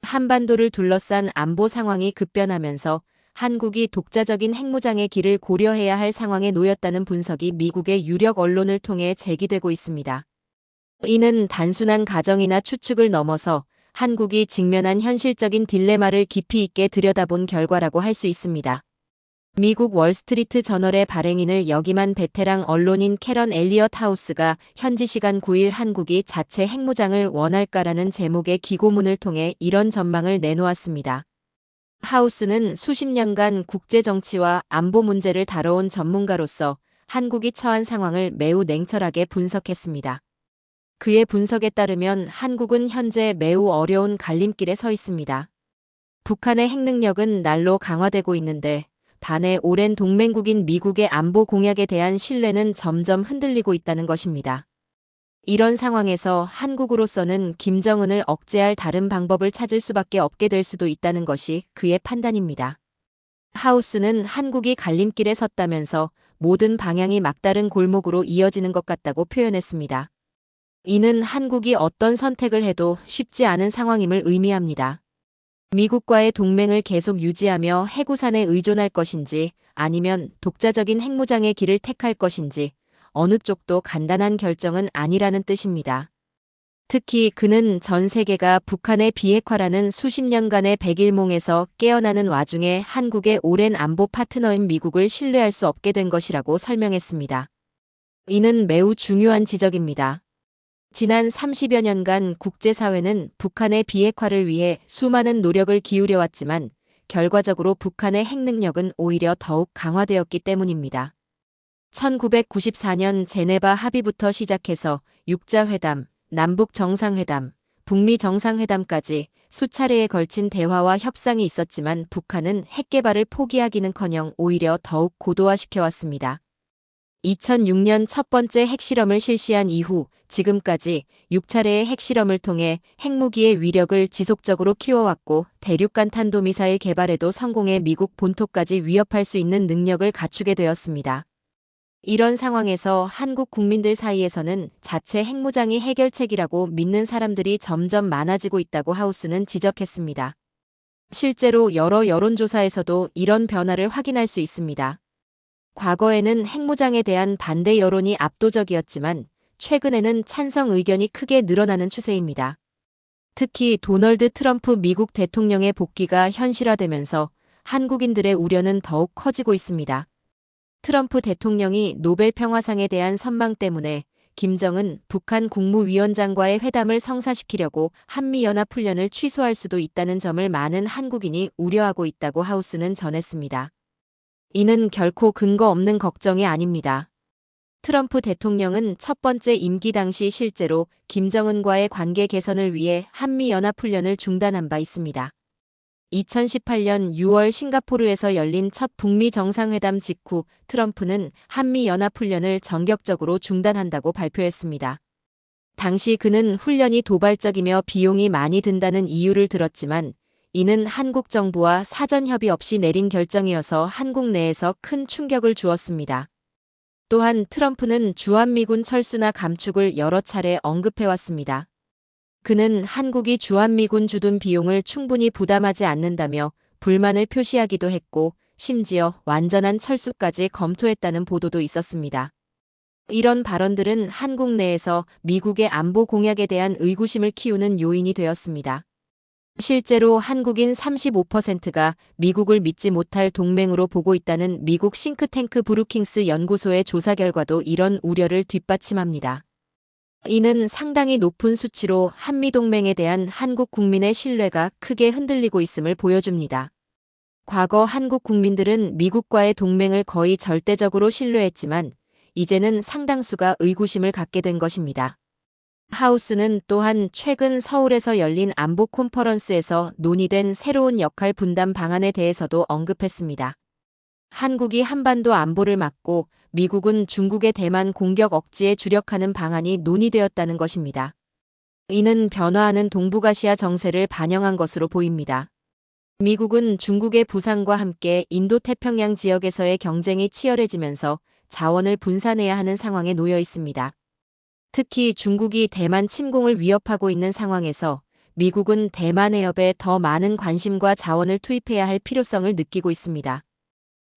한반도를 둘러싼 안보 상황이 급변하면서 한국이 독자적인 핵무장의 길을 고려해야 할 상황에 놓였다는 분석이 미국의 유력 언론을 통해 제기되고 있습니다. 이는 단순한 가정이나 추측을 넘어서 한국이 직면한 현실적인 딜레마를 깊이 있게 들여다본 결과라고 할 수 있습니다. 미국 월스트리트 저널의 발행인을 역임한 베테랑 언론인 캐런 엘리엇 하우스가 현지 시간 9일 한국이 자체 핵무장을 원할까라는 제목의 기고문을 통해 이런 전망을 내놓았습니다. 하우스는 수십 년간 국제 정치와 안보 문제를 다뤄온 전문가로서 한국이 처한 상황을 매우 냉철하게 분석했습니다. 그의 분석에 따르면 한국은 현재 매우 어려운 갈림길에 서 있습니다. 북한의 핵능력은 날로 강화되고 있는데 반해 오랜 동맹국인 미국의 안보 공약에 대한 신뢰는 점점 흔들리고 있다는 것입니다. 이런 상황에서 한국으로서는 김정은을 억제할 다른 방법을 찾을 수밖에 없게 될 수도 있다는 것이 그의 판단입니다. 하우스는 한국이 갈림길에 섰다면서 모든 방향이 막다른 골목으로 이어지는 것 같다고 표현했습니다. 이는 한국이 어떤 선택을 해도 쉽지 않은 상황임을 의미합니다. 미국과의 동맹을 계속 유지하며 해구산에 의존할 것인지 아니면 독자적인 핵무장의 길을 택할 것인지 어느 쪽도 간단한 결정은 아니라는 뜻입니다. 특히 그는 전 세계가 북한의 비핵화라는 수십 년간의 백일몽에서 깨어나는 와중에 한국의 오랜 안보 파트너인 미국을 신뢰할 수 없게 된 것이라고 설명했습니다. 이는 매우 중요한 지적입니다. 지난 30여 년간 국제사회는 북한의 비핵화를 위해 수많은 노력을 기울여왔지만 결과적으로 북한의 핵능력은 오히려 더욱 강화되었기 때문입니다. 1994년 제네바 합의부터 시작해서 육자회담, 남북 정상회담, 북미 정상회담까지 수차례에 걸친 대화와 협상이 있었지만 북한은 핵 개발을 포기하기는커녕 오히려 더욱 고도화시켜왔습니다. 2006년 첫 번째 핵실험을 실시한 이후 지금까지 6차례의 핵실험을 통해 핵무기의 위력을 지속적으로 키워왔고 대륙간 탄도미사일 개발에도 성공해 미국 본토까지 위협할 수 있는 능력을 갖추게 되었습니다. 이런 상황에서 한국 국민들 사이에서는 자체 핵무장이 해결책이라고 믿는 사람들이 점점 많아지고 있다고 하우스는 지적했습니다. 실제로 여러 여론조사에서도 이런 변화를 확인할 수 있습니다. 과거에는 핵무장에 대한 반대 여론이 압도적이었지만 최근에는 찬성 의견이 크게 늘어나는 추세입니다. 특히 도널드 트럼프 미국 대통령의 복귀가 현실화되면서 한국인들의 우려는 더욱 커지고 있습니다. 트럼프 대통령이 노벨 평화상에 대한 선망 때문에 김정은 북한 국무위원장과의 회담을 성사시키려고 한미연합훈련을 취소할 수도 있다는 점을 많은 한국인이 우려하고 있다고 하우스는 전했습니다. 이는 결코 근거 없는 걱정이 아닙니다. 트럼프 대통령은 첫 번째 임기 당시 실제로 김정은과의 관계 개선을 위해 한미연합훈련을 중단한 바 있습니다. 2018년 6월 싱가포르에서 열린 첫 북미 정상회담 직후 트럼프는 한미연합훈련을 전격적으로 중단한다고 발표했습니다. 당시 그는 훈련이 도발적이며 비용이 많이 든다는 이유를 들었지만 이는 한국 정부와 사전 협의 없이 내린 결정이어서 한국 내에서 큰 충격을 주었습니다. 또한 트럼프는 주한미군 철수나 감축을 여러 차례 언급해왔습니다. 그는 한국이 주한미군 주둔 비용을 충분히 부담하지 않는다며 불만을 표시하기도 했고 심지어 완전한 철수까지 검토했다는 보도도 있었습니다. 이런 발언들은 한국 내에서 미국의 안보 공약에 대한 의구심을 키우는 요인이 되었습니다. 실제로 한국인 35%가 미국을 믿지 못할 동맹으로 보고 있다는 미국 싱크탱크 브루킹스 연구소의 조사 결과도 이런 우려를 뒷받침합니다. 이는 상당히 높은 수치로 한미동맹에 대한 한국 국민의 신뢰가 크게 흔들리고 있음을 보여줍니다. 과거 한국 국민들은 미국과의 동맹을 거의 절대적으로 신뢰했지만 이제는 상당수가 의구심을 갖게 된 것입니다. 하우스는 또한 최근 서울에서 열린 안보 컨퍼런스에서 논의된 새로운 역할 분담 방안에 대해서도 언급했습니다. 한국이 한반도 안보를 맡고 미국은 중국의 대만 공격 억지에 주력하는 방안이 논의되었다는 것입니다. 이는 변화하는 동북아시아 정세를 반영한 것으로 보입니다. 미국은 중국의 부상과 함께 인도태평양 지역에서의 경쟁이 치열해지면서 자원을 분산해야 하는 상황에 놓여 있습니다. 특히 중국이 대만 침공을 위협하고 있는 상황에서 미국은 대만 해협에 더 많은 관심과 자원을 투입해야 할 필요성을 느끼고 있습니다.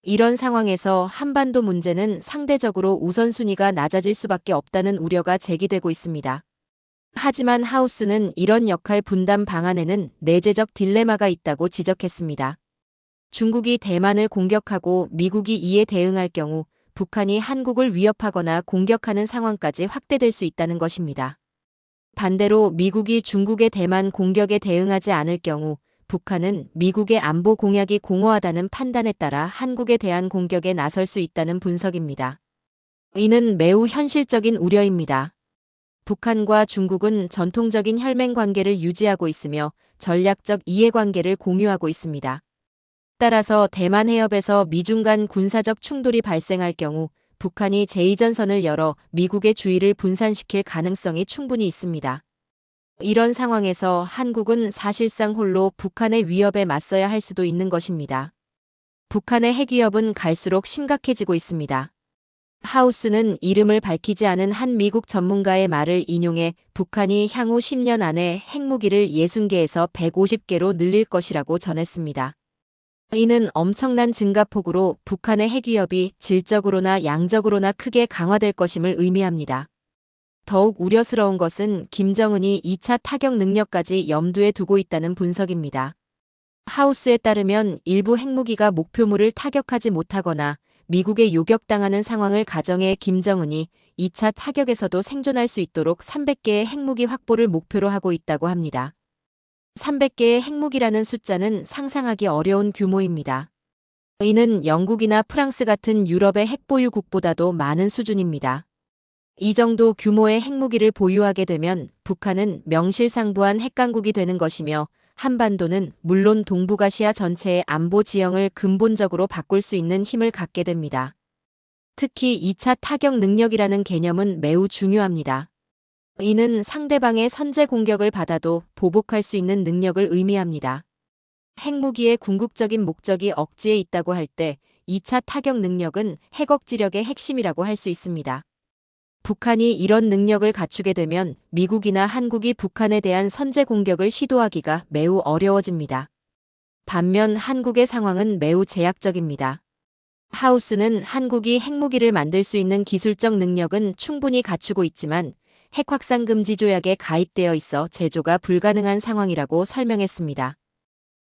이런 상황에서 한반도 문제는 상대적으로 우선순위가 낮아질 수밖에 없다는 우려가 제기되고 있습니다. 하지만 하우스는 이런 역할 분담 방안에는 내재적 딜레마가 있다고 지적했습니다. 중국이 대만을 공격하고 미국이 이에 대응할 경우 북한이 한국을 위협하거나 공격하는 상황까지 확대될 수 있다는 것입니다. 반대로 미국이 중국의 대만 공격에 대응하지 않을 경우 북한은 미국의 안보 공약이 공허하다는 판단에 따라 한국에 대한 공격에 나설 수 있다는 분석입니다. 이는 매우 현실적인 우려입니다. 북한과 중국은 전통적인 혈맹 관계를 유지하고 있으며 전략적 이해관계를 공유하고 있습니다. 따라서 대만 해협에서 미중 간 군사적 충돌이 발생할 경우 북한이 제2전선을 열어 미국의 주의를 분산시킬 가능성이 충분히 있습니다. 이런 상황에서 한국은 사실상 홀로 북한의 위협에 맞서야 할 수도 있는 것입니다. 북한의 핵위협은 갈수록 심각해지고 있습니다. 하우스는 이름을 밝히지 않은 한 미국 전문가의 말을 인용해 북한이 향후 10년 안에 핵무기를 60개에서 150개로 늘릴 것이라고 전했습니다. 이는 엄청난 증가폭으로 북한의 핵위협이 질적으로나 양적으로나 크게 강화될 것임을 의미합니다. 더욱 우려스러운 것은 김정은이 2차 타격 능력까지 염두에 두고 있다는 분석입니다. 하우스에 따르면 일부 핵무기가 목표물을 타격하지 못하거나 미국에 요격당하는 상황을 가정해 김정은이 2차 타격에서도 생존할 수 있도록 300개의 핵무기 확보를 목표로 하고 있다고 합니다. 300개의 핵무기라는 숫자는 상상하기 어려운 규모입니다. 이는 영국이나 프랑스 같은 유럽의 핵보유국보다도 많은 수준입니다. 이 정도 규모의 핵무기를 보유하게 되면 북한은 명실상부한 핵강국이 되는 것이며 한반도는 물론 동북아시아 전체의 안보 지형을 근본적으로 바꿀 수 있는 힘을 갖게 됩니다. 특히 2차 타격 능력이라는 개념은 매우 중요합니다. 이는 상대방의 선제 공격을 받아도 보복할 수 있는 능력을 의미합니다. 핵무기의 궁극적인 목적이 억지에 있다고 할 때 2차 타격 능력은 핵억지력의 핵심이라고 할 수 있습니다. 북한이 이런 능력을 갖추게 되면 미국이나 한국이 북한에 대한 선제 공격을 시도하기가 매우 어려워집니다. 반면 한국의 상황은 매우 제약적입니다. 하우스는 한국이 핵무기를 만들 수 있는 기술적 능력은 충분히 갖추고 있지만 핵 확산 금지 조약에 가입되어 있어 제조가 불가능한 상황이라고 설명했습니다.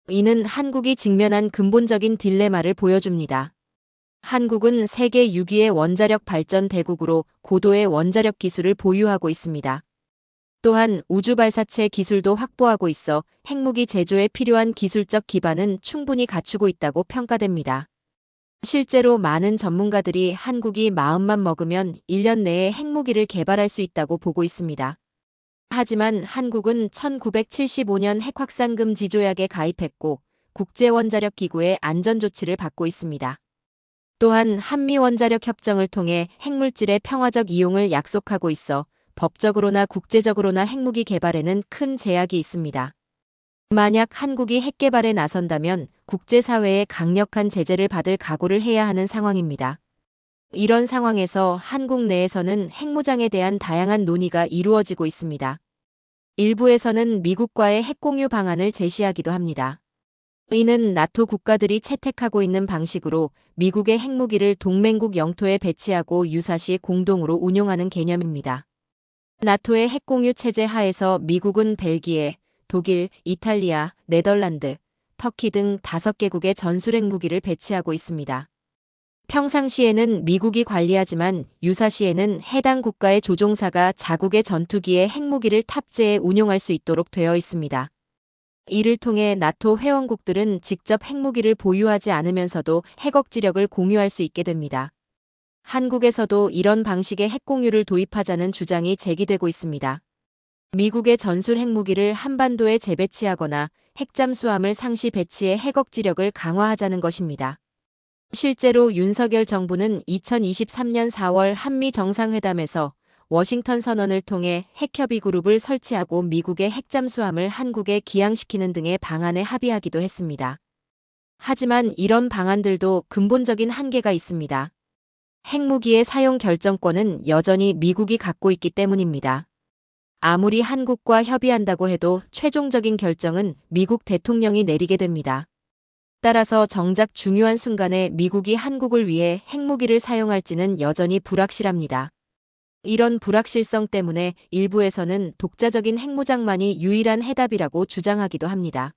이는 한국이 직면한 근본적인 딜레마를 보여줍니다. 한국은 세계 6위의 원자력 발전 대국으로 고도의 원자력 기술을 보유하고 있습니다. 또한 우주 발사체 기술도 확보하고 있어 핵무기 제조에 필요한 기술적 기반은 충분히 갖추고 있다고 평가됩니다. 실제로 많은 전문가들이 한국이 마음만 먹으면 1년 내에 핵무기를 개발할 수 있다고 보고 있습니다. 하지만 한국은 1975년 핵확산금 지조약에 가입했고 국제원자력기구의 안전조치를 받고 있습니다. 또한 한미원자력 협정을 통해 핵물질의 평화적 이용을 약속하고 있어 법적으로나 국제적으로나 핵무기 개발에는 큰 제약이 있습니다. 만약 한국이 핵개발에 나선다면 국제사회의 강력한 제재를 받을 각오를 해야 하는 상황입니다. 이런 상황에서 한국 내에서는 핵무장에 대한 다양한 논의가 이루어지고 있습니다. 일부에서는 미국과의 핵공유 방안을 제시하기도 합니다. 이는 나토 국가들이 채택하고 있는 방식으로 미국의 핵무기를 동맹국 영토에 배치하고 유사시 공동으로 운용하는 개념입니다. 나토의 핵공유 체제 하에서 미국은 벨기에, 독일, 이탈리아, 네덜란드, 터키 등 5개국의 전술핵무기를 배치하고 있습니다. 평상시에는 미국이 관리하지만 유사시에는 해당 국가의 조종사가 자국의 전투기에 핵무기를 탑재해 운용할 수 있도록 되어 있습니다. 이를 통해 나토 회원국들은 직접 핵무기를 보유하지 않으면서도 핵억지력을 공유할 수 있게 됩니다. 한국에서도 이런 방식의 핵공유를 도입하자는 주장이 제기되고 있습니다. 미국의 전술 핵무기를 한반도에 재배치하거나 핵잠수함을 상시 배치해 핵억지력을 강화하자는 것입니다. 실제로 윤석열 정부는 2023년 4월 한미 정상회담에서 워싱턴 선언을 통해 핵협의 그룹을 설치하고 미국의 핵잠수함을 한국에 기항시키는 등의 방안에 합의하기도 했습니다. 하지만 이런 방안들도 근본적인 한계가 있습니다. 핵무기의 사용 결정권은 여전히 미국이 갖고 있기 때문입니다. 아무리 한국과 협의한다고 해도 최종적인 결정은 미국 대통령이 내리게 됩니다. 따라서 정작 중요한 순간에 미국이 한국을 위해 핵무기를 사용할지는 여전히 불확실합니다. 이런 불확실성 때문에 일부에서는 독자적인 핵무장만이 유일한 해답이라고 주장하기도 합니다.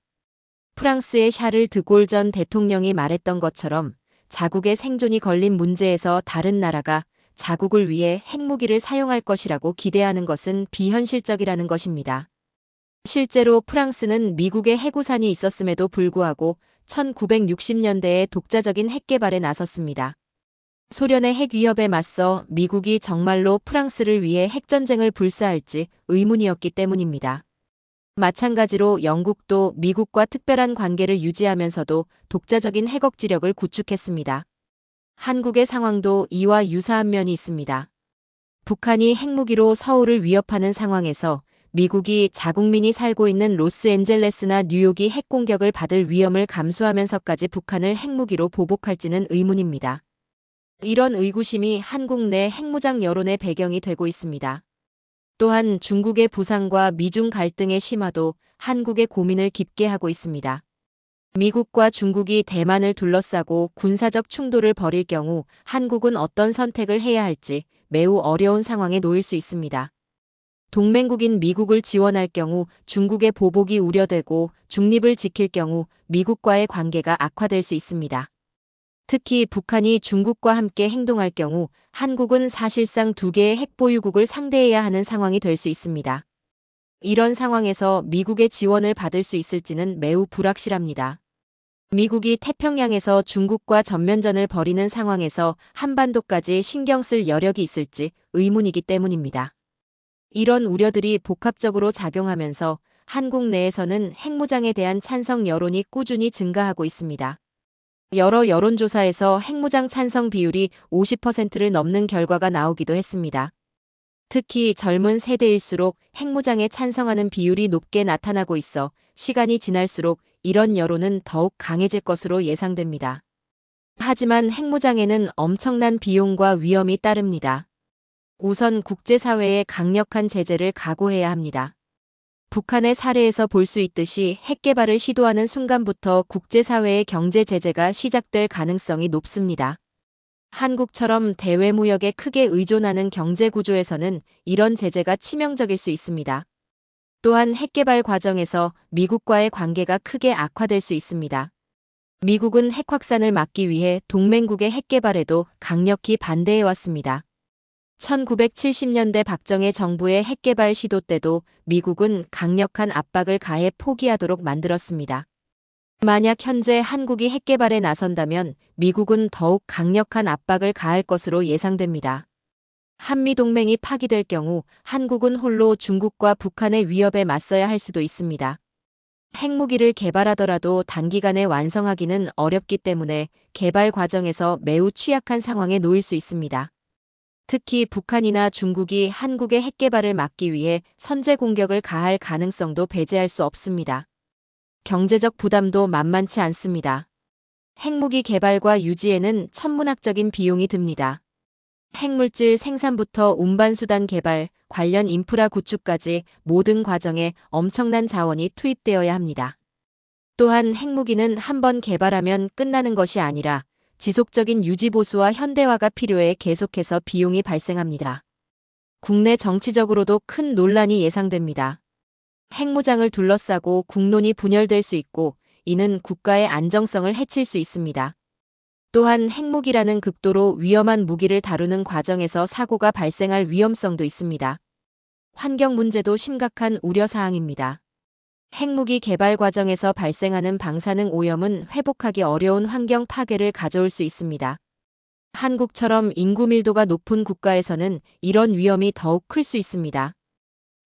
프랑스의 샤를 드골 전 대통령이 말했던 것처럼 자국의 생존이 걸린 문제에서 다른 나라가 자국을 위해 핵무기를 사용할 것이라고 기대하는 것은 비현실적이라는 것입니다. 실제로 프랑스는 미국의 해구산이 있었음에도 불구하고 1960년대에 독자적인 핵 개발에 나섰습니다. 소련의 핵 위협에 맞서 미국이 정말로 프랑스를 위해 핵전쟁을 불사할지 의문이었기 때문입니다. 마찬가지로 영국도 미국과 특별한 관계를 유지하면서도 독자적인 핵 억지력을 구축했습니다. 한국의 상황도 이와 유사한 면이 있습니다. 북한이 핵무기로 서울을 위협하는 상황에서 미국이 자국민이 살고 있는 로스앤젤레스나 뉴욕이 핵공격을 받을 위험을 감수하면서까지 북한을 핵무기로 보복할지는 의문입니다. 이런 의구심이 한국 내 핵무장 여론의 배경이 되고 있습니다. 또한 중국의 부상과 미중 갈등의 심화도 한국의 고민을 깊게 하고 있습니다. 미국과 중국이 대만을 둘러싸고 군사적 충돌을 벌일 경우 한국은 어떤 선택을 해야 할지 매우 어려운 상황에 놓일 수 있습니다. 동맹국인 미국을 지원할 경우 중국의 보복이 우려되고 중립을 지킬 경우 미국과의 관계가 악화될 수 있습니다. 특히 북한이 중국과 함께 행동할 경우 한국은 사실상 두 개의 핵보유국을 상대해야 하는 상황이 될 수 있습니다. 이런 상황에서 미국의 지원을 받을 수 있을지는 매우 불확실합니다. 미국이 태평양에서 중국과 전면전을 벌이는 상황에서 한반도까지 신경 쓸 여력이 있을지 의문이기 때문입니다. 이런 우려들이 복합적으로 작용하면서 한국 내에서는 핵무장에 대한 찬성 여론이 꾸준히 증가하고 있습니다. 여러 여론조사에서 핵무장 찬성 비율이 50%를 넘는 결과가 나오기도 했습니다. 특히 젊은 세대일수록 핵무장에 찬성하는 비율이 높게 나타나고 있어 시간이 지날수록 이런 여론은 더욱 강해질 것으로 예상됩니다. 하지만 핵무장에는 엄청난 비용과 위험이 따릅니다. 우선 국제사회의 강력한 제재를 각오해야 합니다. 북한의 사례에서 볼 수 있듯이 핵 개발을 시도하는 순간부터 국제사회의 경제 제재가 시작될 가능성이 높습니다. 한국처럼 대외무역에 크게 의존하는 경제 구조에서는 이런 제재가 치명적일 수 있습니다. 또한 핵 개발 과정에서 미국과의 관계가 크게 악화될 수 있습니다. 미국은 핵 확산을 막기 위해 동맹국의 핵 개발에도 강력히 반대해왔습니다. 1970년대 박정희 정부의 핵 개발 시도 때도 미국은 강력한 압박을 가해 포기하도록 만들었습니다. 만약 현재 한국이 핵 개발에 나선다면 미국은 더욱 강력한 압박을 가할 것으로 예상됩니다. 한미동맹이 파기될 경우 한국은 홀로 중국과 북한의 위협에 맞서야 할 수도 있습니다. 핵무기를 개발하더라도 단기간에 완성하기는 어렵기 때문에 개발 과정에서 매우 취약한 상황에 놓일 수 있습니다. 특히 북한이나 중국이 한국의 핵 개발을 막기 위해 선제 공격을 가할 가능성도 배제할 수 없습니다. 경제적 부담도 만만치 않습니다. 핵무기 개발과 유지에는 천문학적인 비용이 듭니다. 핵물질 생산부터 운반수단 개발, 관련 인프라 구축까지 모든 과정에 엄청난 자원이 투입되어야 합니다. 또한 핵무기는 한번 개발하면 끝나는 것이 아니라 지속적인 유지보수와 현대화가 필요해 계속해서 비용이 발생합니다. 국내 정치적으로도 큰 논란이 예상됩니다. 핵무장을 둘러싸고 국론이 분열될 수 있고 이는 국가의 안정성을 해칠 수 있습니다. 또한 핵무기라는 극도로 위험한 무기를 다루는 과정에서 사고가 발생할 위험성도 있습니다. 환경 문제도 심각한 우려사항입니다. 핵무기 개발 과정에서 발생하는 방사능 오염은 회복하기 어려운 환경 파괴를 가져올 수 있습니다. 한국처럼 인구 밀도가 높은 국가에서는 이런 위험이 더욱 클 수 있습니다.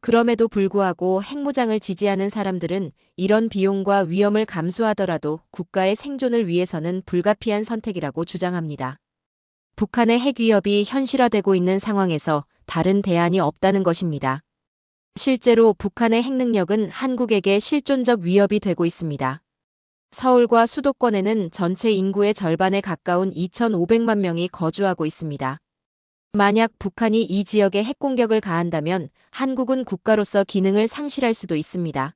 그럼에도 불구하고 핵무장을 지지하는 사람들은 이런 비용과 위험을 감수하더라도 국가의 생존을 위해서는 불가피한 선택이라고 주장합니다. 북한의 핵 위협이 현실화되고 있는 상황에서 다른 대안이 없다는 것입니다. 실제로 북한의 핵능력은 한국에게 실존적 위협이 되고 있습니다. 서울과 수도권에는 전체 인구의 절반에 가까운 2,500만 명이 거주하고 있습니다. 만약 북한이 이 지역에 핵공격을 가한다면 한국은 국가로서 기능을 상실할 수도 있습니다.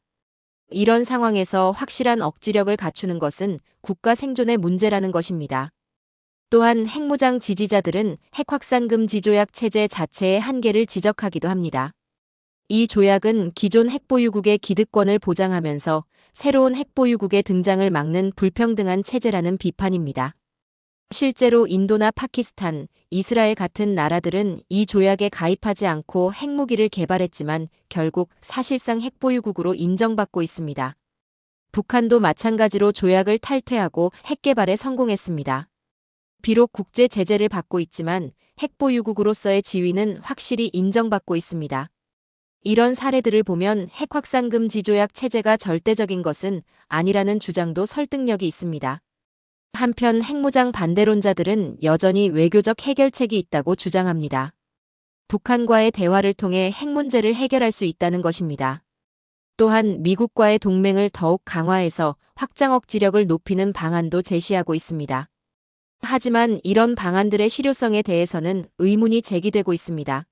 이런 상황에서 확실한 억지력을 갖추는 것은 국가 생존의 문제라는 것입니다. 또한 핵무장 지지자들은 핵확산 금지 조약 체제 자체의 한계를 지적하기도 합니다. 이 조약은 기존 핵보유국의 기득권을 보장하면서 새로운 핵보유국의 등장을 막는 불평등한 체제라는 비판입니다. 실제로 인도나 파키스탄, 이스라엘 같은 나라들은 이 조약에 가입하지 않고 핵무기를 개발했지만 결국 사실상 핵보유국으로 인정받고 있습니다. 북한도 마찬가지로 조약을 탈퇴하고 핵개발에 성공했습니다. 비록 국제 제재를 받고 있지만 핵보유국으로서의 지위는 확실히 인정받고 있습니다. 이런 사례들을 보면 핵확산 금지 조약 체제가 절대적인 것은 아니라는 주장도 설득력이 있습니다. 한편 핵무장 반대론자들은 여전히 외교적 해결책이 있다고 주장합니다. 북한과의 대화를 통해 핵 문제를 해결할 수 있다는 것입니다. 또한 미국과의 동맹을 더욱 강화해서 확장 억지력을 높이는 방안도 제시하고 있습니다. 하지만 이런 방안들의 실효성에 대해서는 의문이 제기되고 있습니다.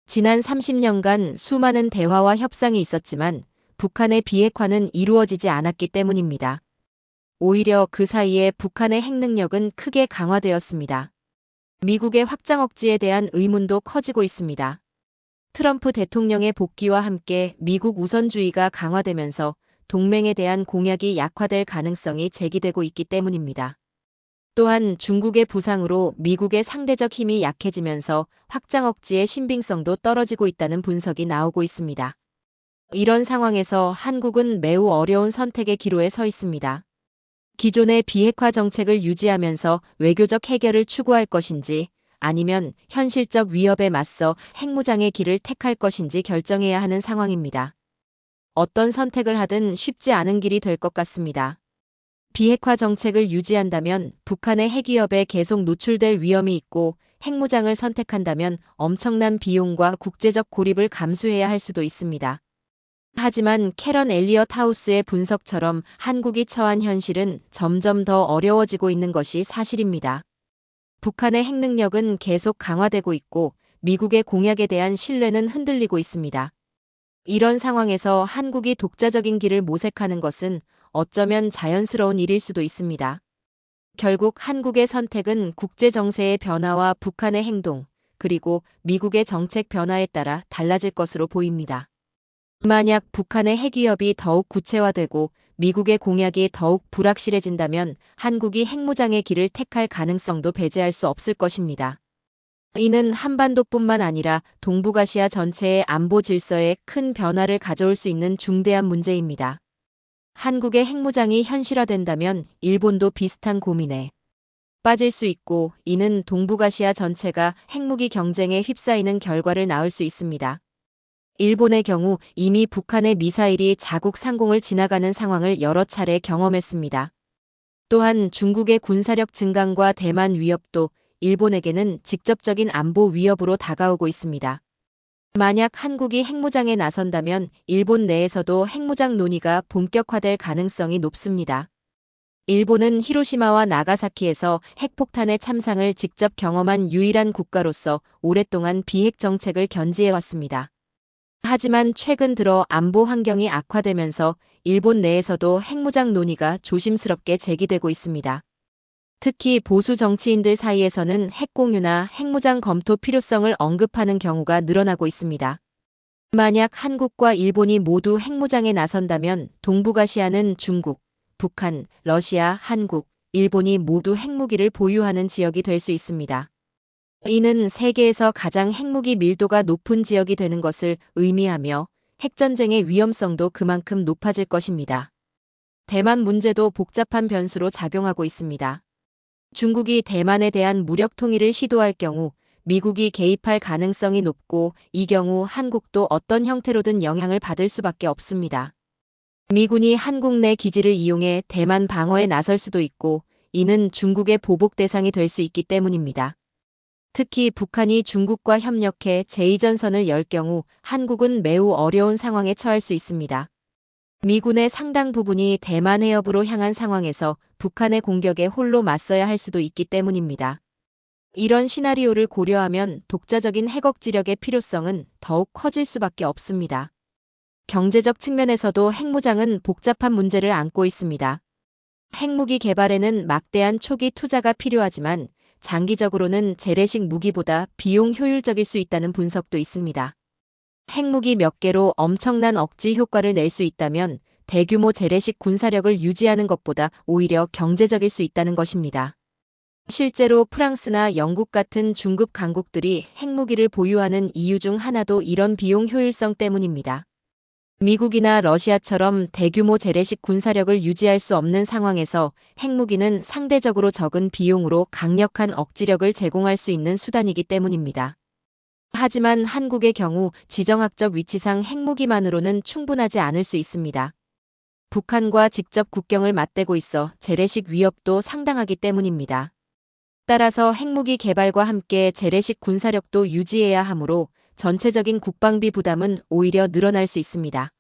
지난 30년간 수많은 대화와 협상이 있었지만 북한의 비핵화는 이루어지지 않았기 때문입니다. 오히려 그 사이에 북한의 핵능력은 크게 강화되었습니다. 미국의 확장 억지에 대한 의문도 커지고 있습니다. 트럼프 대통령의 복귀와 함께 미국 우선주의가 강화되면서 동맹에 대한 공약이 약화될 가능성이 제기되고 있기 때문입니다. 또한 중국의 부상으로 미국의 상대적 힘이 약해지면서 확장 억지의 신빙성도 떨어지고 있다는 분석이 나오고 있습니다. 이런 상황에서 한국은 매우 어려운 선택의 기로에 서 있습니다. 기존의 비핵화 정책을 유지하면서 외교적 해결을 추구할 것인지 아니면 현실적 위협에 맞서 핵무장의 길을 택할 것인지 결정해야 하는 상황입니다. 어떤 선택을 하든 쉽지 않은 길이 될 것 같습니다. 비핵화 정책을 유지한다면 북한의 핵위협에 계속 노출될 위험이 있고 핵무장을 선택한다면 엄청난 비용과 국제적 고립을 감수해야 할 수도 있습니다. 하지만 캐런 엘리엇 하우스의 분석처럼 한국이 처한 현실은 점점 더 어려워지고 있는 것이 사실입니다. 북한의 핵능력은 계속 강화되고 있고 미국의 공약에 대한 신뢰는 흔들리고 있습니다. 이런 상황에서 한국이 독자적인 길을 모색하는 것은 어쩌면 자연스러운 일일 수도 있습니다. 결국 한국의 선택은 국제 정세의 변화와 북한의 행동, 그리고 미국의 정책 변화에 따라 달라질 것으로 보입니다. 만약 북한의 핵위협이 더욱 구체화되고 미국의 공약이 더욱 불확실해진다면 한국이 핵무장의 길을 택할 가능성도 배제할 수 없을 것입니다. 이는 한반도뿐만 아니라 동북아시아 전체의 안보 질서에 큰 변화를 가져올 수 있는 중대한 문제입니다. 한국의 핵무장이 현실화된다면 일본도 비슷한 고민에 빠질 수 있고 이는 동북아시아 전체가 핵무기 경쟁에 휩싸이는 결과를 낳을 수 있습니다. 일본의 경우 이미 북한의 미사일이 자국 상공을 지나가는 상황을 여러 차례 경험했습니다. 또한 중국의 군사력 증강과 대만 위협도 일본에게는 직접적인 안보 위협으로 다가오고 있습니다. 만약 한국이 핵무장에 나선다면 일본 내에서도 핵무장 논의가 본격화될 가능성이 높습니다. 일본은 히로시마와 나가사키에서 핵폭탄의 참상을 직접 경험한 유일한 국가로서 오랫동안 비핵 정책을 견지해왔습니다. 하지만 최근 들어 안보 환경이 악화되면서 일본 내에서도 핵무장 논의가 조심스럽게 제기되고 있습니다. 특히 보수 정치인들 사이에서는 핵공유나 핵무장 검토 필요성을 언급하는 경우가 늘어나고 있습니다. 만약 한국과 일본이 모두 핵무장에 나선다면 동북아시아는 중국, 북한, 러시아, 한국, 일본이 모두 핵무기를 보유하는 지역이 될 수 있습니다. 이는 세계에서 가장 핵무기 밀도가 높은 지역이 되는 것을 의미하며 핵전쟁의 위험성도 그만큼 높아질 것입니다. 대만 문제도 복잡한 변수로 작용하고 있습니다. 중국이 대만에 대한 무력 통일을 시도할 경우 미국이 개입할 가능성이 높고 이 경우 한국도 어떤 형태로든 영향을 받을 수밖에 없습니다. 미군이 한국 내 기지를 이용해 대만 방어에 나설 수도 있고 이는 중국의 보복 대상이 될 수 있기 때문입니다. 특히 북한이 중국과 협력해 제2전선을 열 경우 한국은 매우 어려운 상황에 처할 수 있습니다. 미군의 상당 부분이 대만 해협으로 향한 상황에서 북한의 공격에 홀로 맞서야 할 수도 있기 때문입니다. 이런 시나리오를 고려하면 독자적인 핵 억지력의 필요성은 더욱 커질 수밖에 없습니다. 경제적 측면에서도 핵무장은 복잡한 문제를 안고 있습니다. 핵무기 개발에는 막대한 초기 투자가 필요하지만 장기적으로는 재래식 무기보다 비용 효율적일 수 있다는 분석도 있습니다. 핵무기 몇 개로 엄청난 억지 효과를 낼 수 있다면 대규모 재래식 군사력을 유지하는 것보다 오히려 경제적일 수 있다는 것입니다. 실제로 프랑스나 영국 같은 중급 강국들이 핵무기를 보유하는 이유 중 하나도 이런 비용 효율성 때문입니다. 미국이나 러시아처럼 대규모 재래식 군사력을 유지할 수 없는 상황에서 핵무기는 상대적으로 적은 비용으로 강력한 억지력을 제공할 수 있는 수단이기 때문입니다. 하지만 한국의 경우 지정학적 위치상 핵무기만으로는 충분하지 않을 수 있습니다. 북한과 직접 국경을 맞대고 있어 재래식 위협도 상당하기 때문입니다. 따라서 핵무기 개발과 함께 재래식 군사력도 유지해야 하므로 전체적인 국방비 부담은 오히려 늘어날 수 있습니다.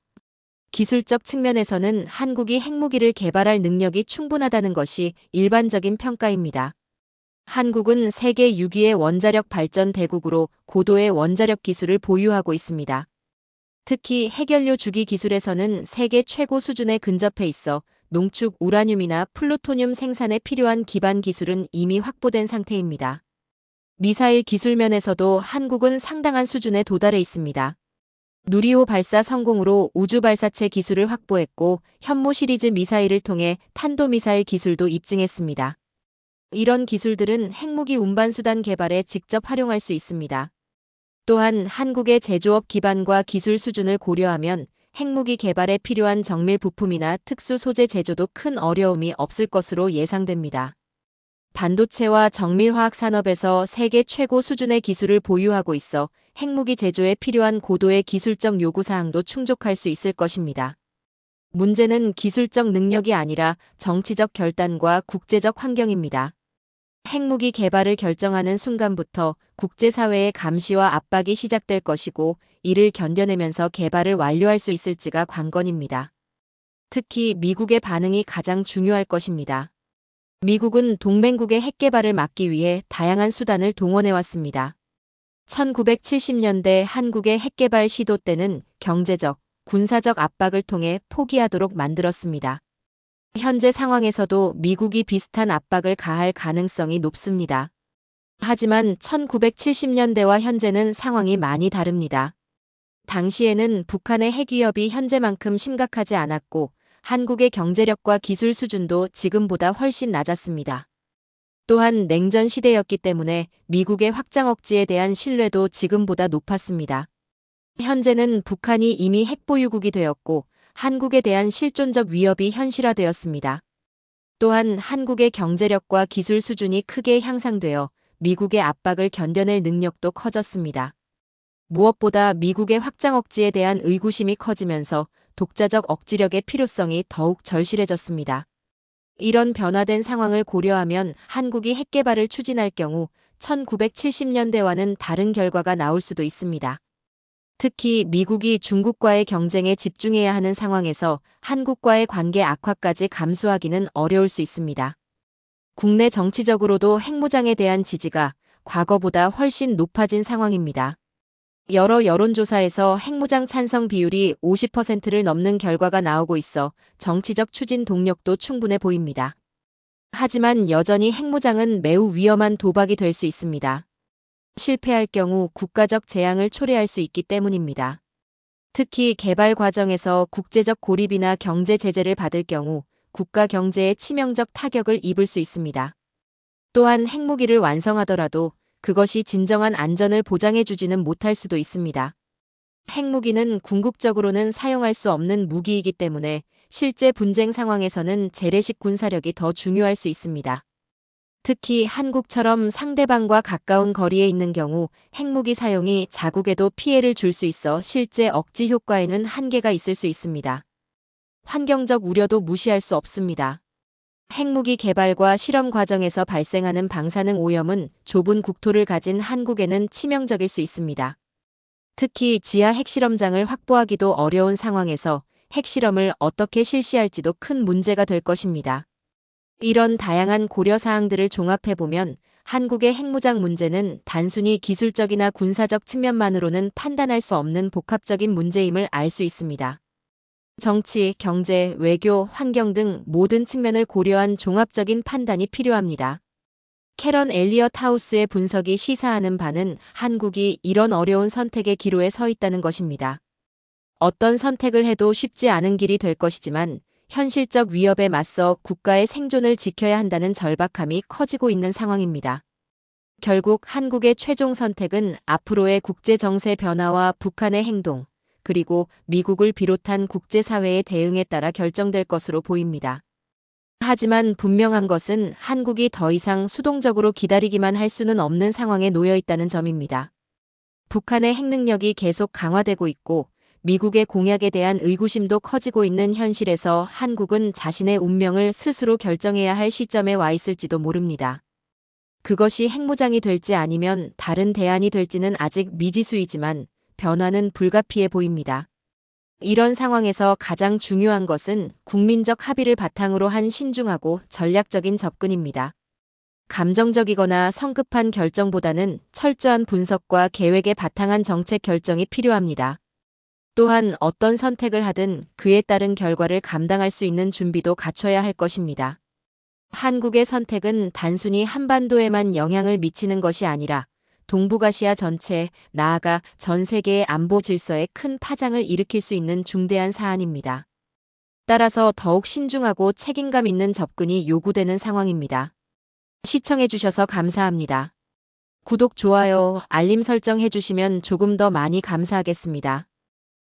기술적 측면에서는 한국이 핵무기를 개발할 능력이 충분하다는 것이 일반적인 평가입니다. 한국은 세계 6위의 원자력 발전 대국으로 고도의 원자력 기술을 보유하고 있습니다. 특히 핵연료 주기 기술에서는 세계 최고 수준에 근접해 있어 농축 우라늄이나 플루토늄 생산에 필요한 기반 기술은 이미 확보된 상태입니다. 미사일 기술 면에서도 한국은 상당한 수준에 도달해 있습니다. 누리호 발사 성공으로 우주 발사체 기술을 확보했고 현무 시리즈 미사일을 통해 탄도미사일 기술도 입증했습니다. 이런 기술들은 핵무기 운반수단 개발에 직접 활용할 수 있습니다. 또한 한국의 제조업 기반과 기술 수준을 고려하면 핵무기 개발에 필요한 정밀 부품이나 특수 소재 제조도 큰 어려움이 없을 것으로 예상됩니다. 반도체와 정밀화학 산업에서 세계 최고 수준의 기술을 보유하고 있어 핵무기 제조에 필요한 고도의 기술적 요구사항도 충족할 수 있을 것입니다. 문제는 기술적 능력이 아니라 정치적 결단과 국제적 환경입니다. 핵무기 개발을 결정하는 순간부터 국제사회의 감시와 압박이 시작될 것이고 이를 견뎌내면서 개발을 완료할 수 있을지가 관건입니다. 특히 미국의 반응이 가장 중요할 것입니다. 미국은 동맹국의 핵 개발을 막기 위해 다양한 수단을 동원해왔습니다. 1970년대 한국의 핵 개발 시도 때는 경제적, 군사적 압박을 통해 포기하도록 만들었습니다. 현재 상황에서도 미국이 비슷한 압박을 가할 가능성이 높습니다. 하지만 1970년대와 현재는 상황이 많이 다릅니다. 당시에는 북한의 핵 위협이 현재만큼 심각하지 않았고 한국의 경제력과 기술 수준도 지금보다 훨씬 낮았습니다. 또한 냉전 시대였기 때문에 미국의 확장 억지에 대한 신뢰도 지금보다 높았습니다. 현재는 북한이 이미 핵보유국이 되었고 한국에 대한 실존적 위협이 현실화되었습니다. 또한 한국의 경제력과 기술 수준이 크게 향상되어 미국의 압박을 견뎌낼 능력도 커졌습니다. 무엇보다 미국의 확장 억지에 대한 의구심이 커지면서 독자적 억지력의 필요성이 더욱 절실해졌습니다. 이런 변화된 상황을 고려하면 한국이 핵 개발을 추진할 경우 1970년대와는 다른 결과가 나올 수도 있습니다. 특히 미국이 중국과의 경쟁에 집중해야 하는 상황에서 한국과의 관계 악화까지 감수하기는 어려울 수 있습니다. 국내 정치적으로도 핵무장에 대한 지지가 과거보다 훨씬 높아진 상황입니다. 여러 여론조사에서 핵무장 찬성 비율이 50%를 넘는 결과가 나오고 있어 정치적 추진 동력도 충분해 보입니다. 하지만 여전히 핵무장은 매우 위험한 도박이 될 수 있습니다. 실패할 경우 국가적 재앙을 초래할 수 있기 때문입니다. 특히 개발 과정에서 국제적 고립이나 경제 제재를 받을 경우 국가 경제에 치명적 타격을 입을 수 있습니다. 또한 핵무기를 완성하더라도 그것이 진정한 안전을 보장해주지는 못할 수도 있습니다. 핵무기는 궁극적으로는 사용할 수 없는 무기이기 때문에 실제 분쟁 상황에서는 재래식 군사력이 더 중요할 수 있습니다. 특히 한국처럼 상대방과 가까운 거리에 있는 경우 핵무기 사용이 자국에도 피해를 줄 수 있어 실제 억지 효과에는 한계가 있을 수 있습니다. 환경적 우려도 무시할 수 없습니다. 핵무기 개발과 실험 과정에서 발생하는 방사능 오염은 좁은 국토를 가진 한국에는 치명적일 수 있습니다. 특히 지하 핵실험장을 확보하기도 어려운 상황에서 핵실험을 어떻게 실시할지도 큰 문제가 될 것입니다. 이런 다양한 고려사항들을 종합해보면 한국의 핵무장 문제는 단순히 기술적이나 군사적 측면만으로는 판단할 수 없는 복합적인 문제임을 알 수 있습니다. 정치, 경제, 외교, 환경 등 모든 측면을 고려한 종합적인 판단이 필요합니다. 캐런 엘리엇 하우스의 분석이 시사하는 바는 한국이 이런 어려운 선택의 기로에 서 있다는 것입니다. 어떤 선택을 해도 쉽지 않은 길이 될 것이지만 현실적 위협에 맞서 국가의 생존을 지켜야 한다는 절박함이 커지고 있는 상황입니다. 결국 한국의 최종 선택은 앞으로의 국제 정세 변화와 북한의 행동, 그리고 미국을 비롯한 국제사회의 대응에 따라 결정될 것으로 보입니다. 하지만 분명한 것은 한국이 더 이상 수동적으로 기다리기만 할 수는 없는 상황에 놓여 있다는 점입니다. 북한의 핵능력이 계속 강화되고 있고 미국의 공약에 대한 의구심도 커지고 있는 현실에서 한국은 자신의 운명을 스스로 결정해야 할 시점에 와 있을지도 모릅니다. 그것이 핵무장이 될지 아니면 다른 대안이 될지는 아직 미지수이지만 변화는 불가피해 보입니다. 이런 상황에서 가장 중요한 것은 국민적 합의를 바탕으로 한 신중하고 전략적인 접근입니다. 감정적이거나 성급한 결정보다는 철저한 분석과 계획에 바탕한 정책 결정이 필요합니다. 또한 어떤 선택을 하든 그에 따른 결과를 감당할 수 있는 준비도 갖춰야 할 것입니다. 한국의 선택은 단순히 한반도에만 영향을 미치는 것이 아니라 동북아시아 전체, 나아가 전 세계의 안보 질서에 큰 파장을 일으킬 수 있는 중대한 사안입니다. 따라서 더욱 신중하고 책임감 있는 접근이 요구되는 상황입니다. 시청해주셔서 감사합니다. 구독, 좋아요, 알림 설정 해주시면 조금 더 많이 감사하겠습니다.